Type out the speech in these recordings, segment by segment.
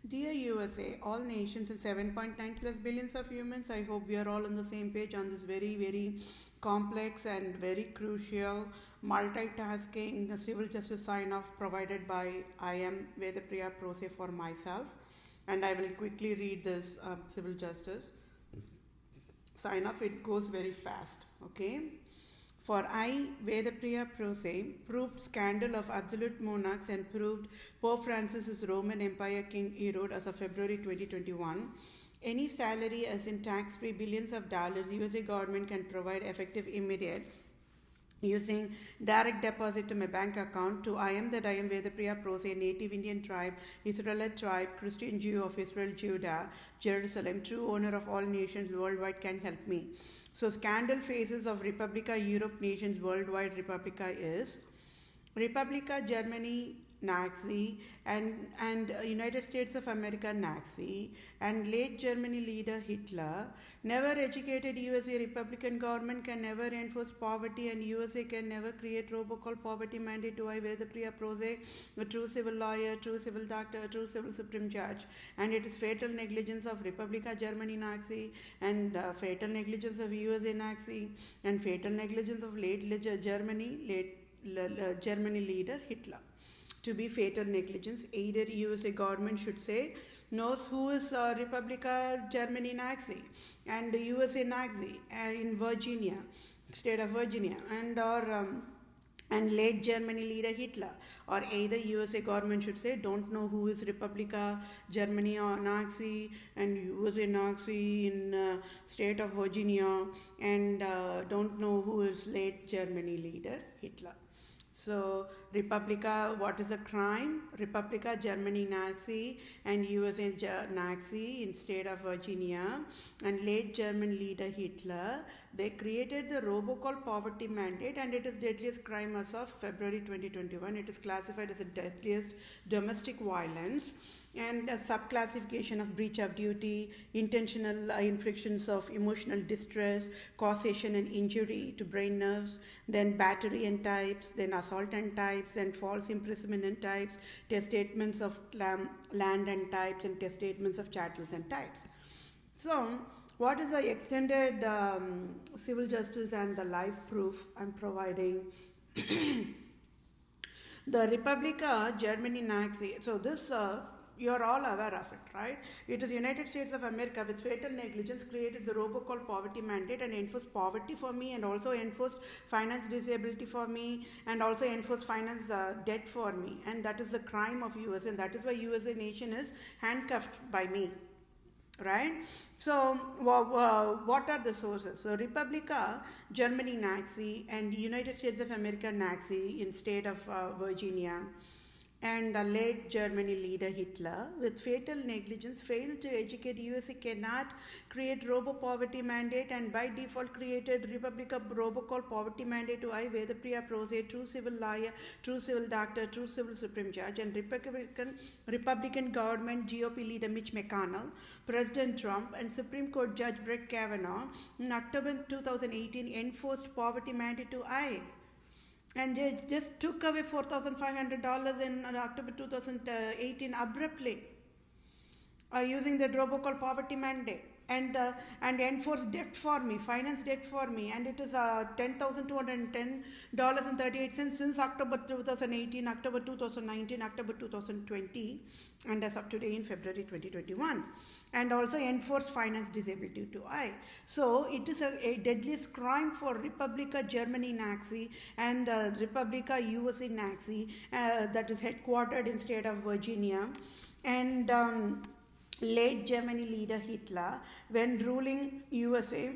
Dear USA, all nations and 7.9 plus billions of humans, I hope we are all on the same page on this very, very complex and very crucial multitasking civil justice sign off provided by I am Vedapriya Prose for myself. And I will quickly read this civil justice sign off. It goes very fast. Okay. For I, Vedapriya Prose, proved scandal of absolute monarchs and proved Pope Francis's Roman Empire King Herod as of February 2021. Any salary as in tax-free billions of dollars USA government can provide effective immediate using direct deposit to my bank account to I am Vedapriya Prose, a native Indian tribe, Israelite tribe, Christian Jew of Israel, Judah, Jerusalem, true owner of all nations worldwide can help me. So scandal phases of Republica Europe nations worldwide. Republica is Republica Germany Nazi and United States of America Nazi and late Germany leader Hitler. Never educated USA Republican government can never enforce poverty and USA can never create robocall poverty mandate to I Vedapriya Prose, a true civil lawyer, true civil doctor, true civil supreme judge, and it is fatal negligence of Republica Germany Nazi and fatal negligence of USA Nazi and fatal negligence of late Germany leader Hitler to be fatal negligence. Either USA government should say knows who is Republica Germany Nazi and USA Nazi in Virginia, state of Virginia, and late Germany leader Hitler, or either USA government should say don't know who is Republica Germany or Nazi and USA Nazi in state of Virginia and don't know who is late Germany leader Hitler. So Republica, what is a crime? Republica Germany Nazi and USA Nazi in state of Virginia and late German leader Hitler, they created the robocall poverty mandate and it is deadliest crime as of February 2021. It is classified as the deadliest domestic violence and a subclassification of breach of duty, intentional inflictions of emotional distress, causation and injury to brain nerves, then battery and types, then assault and types, and false imprisonment and types, testatements of land and types, and testatements of chattels and types. So, what is the extended civil justice and the life proof I'm providing? The Republica Germany Nazi. So this you're all aware of it, right? It is United States of America with fatal negligence created the robocall poverty mandate and enforced poverty for me and also enforced finance disability for me and also enforced finance debt for me, and that is the crime of US, and that is why USA nation is handcuffed by me. Right? So, what are the sources? So, Republica, Germany Nazi, and United States of America Nazi in state of Virginia, and the late Germany leader Hitler, with fatal negligence, failed to educate USA cannot create robo-poverty mandate and by default created Republica robocall poverty mandate to I Vedapriya Prose, true civil lawyer, true civil doctor, true civil supreme judge, and Republican government GOP leader Mitch McConnell, President Trump, and Supreme Court Judge Brett Kavanaugh in October 2018 enforced poverty mandate to I. And they just took away $4,500 in October 2018 abruptly using the robocall poverty mandate and enforced debt for me, finance debt for me, and it is $10,210.38 since October 2018, October 2019, October 2020, and as of today in February 2021, and also enforced finance disability to I. So it is a deadliest crime for Republica Germany Nazi and Republica USA Nazi that is headquartered in state of Virginia, and late Germany leader Hitler, when ruling USA,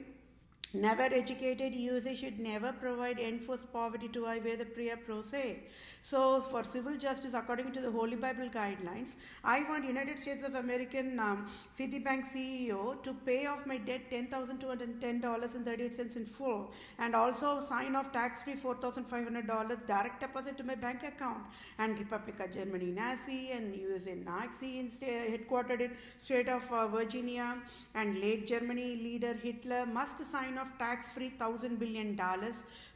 never educated USA should never provide enforced poverty to I Vedapriya Prose. So for civil justice, according to the Holy Bible guidelines, I want United States of American Citibank CEO to pay off my debt $10,210.38 in full and also sign off tax-free $4,500 direct deposit to my bank account. And Republica Germany Nazi and USA Nazi headquartered in state of Virginia and late Germany leader Hitler must sign of tax-free $1,000 billion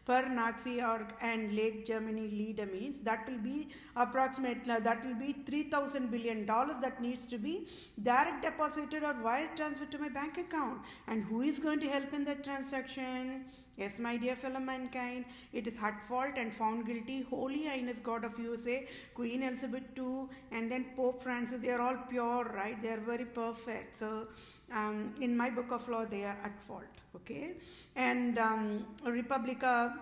per Nazi and late Germany leader means that will be approximately that will be $3,000 billion that needs to be direct deposited or wire transferred to my bank account. And who is going to help in that transaction? Yes, my dear fellow mankind, it is at fault and found guilty Holy Highness God of USA, Queen Elizabeth II, and then Pope Francis. They are all pure, right? They are very perfect. So, in my book of law, they are at fault. Okay, and Republica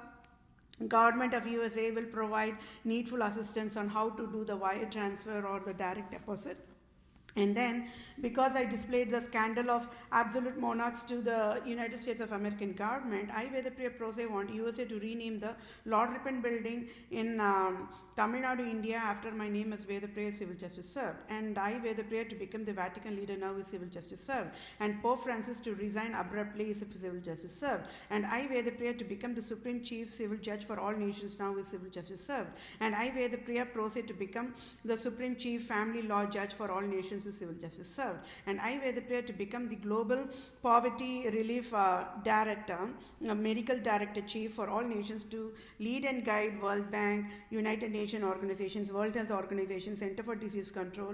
government of USA will provide needful assistance on how to do the wire transfer or the direct deposit. And then, because I displayed the scandal of absolute monarchs to the United States of American government, I, Vedapriya Pro Se, want USA to rename the Lord Ripon building in Tamil Nadu, India, after my name as Vedapriya Civil Justice Served. And I, Vedapriya, to become the Vatican leader now is Civil Justice Served. And Pope Francis to resign abruptly is Civil Justice Served. And I, Vedapriya, to become the Supreme Chief Civil Judge for all nations now is Civil Justice Served. And I, Vedapriya Pro Se, to become the Supreme Chief Family Law Judge for all nations is Civil Justice Served. And I, Vedapriya, to become the Global Poverty Relief Director, Medical Director Chief for all nations to lead and guide World Bank, United Nations organizations, World Health Organization, Center for Disease Control,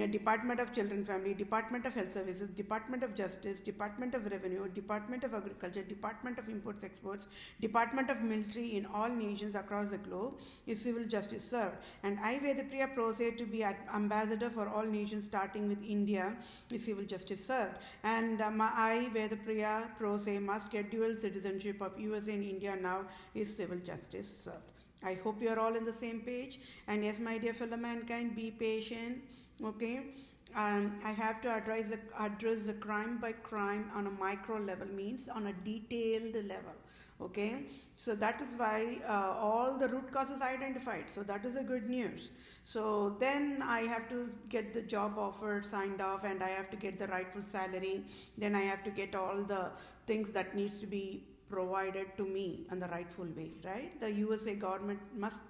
Department of Children Family, Department of Health Services, Department of Justice, Department of Revenue, Department of Agriculture, Department of Imports Exports, Department of Military in all nations across the globe is Civil Justice Served. And I, Vedapriya Pro Se, to be ambassador for all nations starting with India is Civil Justice Served. And I, Vedapriya Pro Se, must get dual citizenship of USA and India now is Civil Justice Served. I hope you are all on the same page. And yes, my dear fellow mankind, be patient. Okay. I have to address the crime by crime on a micro level, means on a detailed level. Okay, so that is why all the root causes identified. So that is a good news. So then I have to get the job offer signed off, and I have to get the rightful salary. Then I have to get all the things that needs to be provided to me in the rightful way, right? The USA government must,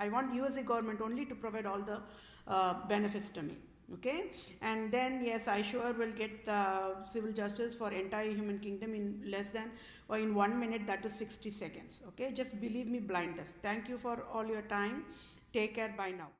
I want USA government only to provide all the benefits to me. Okay, and then yes, I sure will get civil justice for entire human kingdom in less than or in 1 minute, that is 60 seconds. Okay, just believe me, blind test. Thank you for all your time. Take care. Bye now.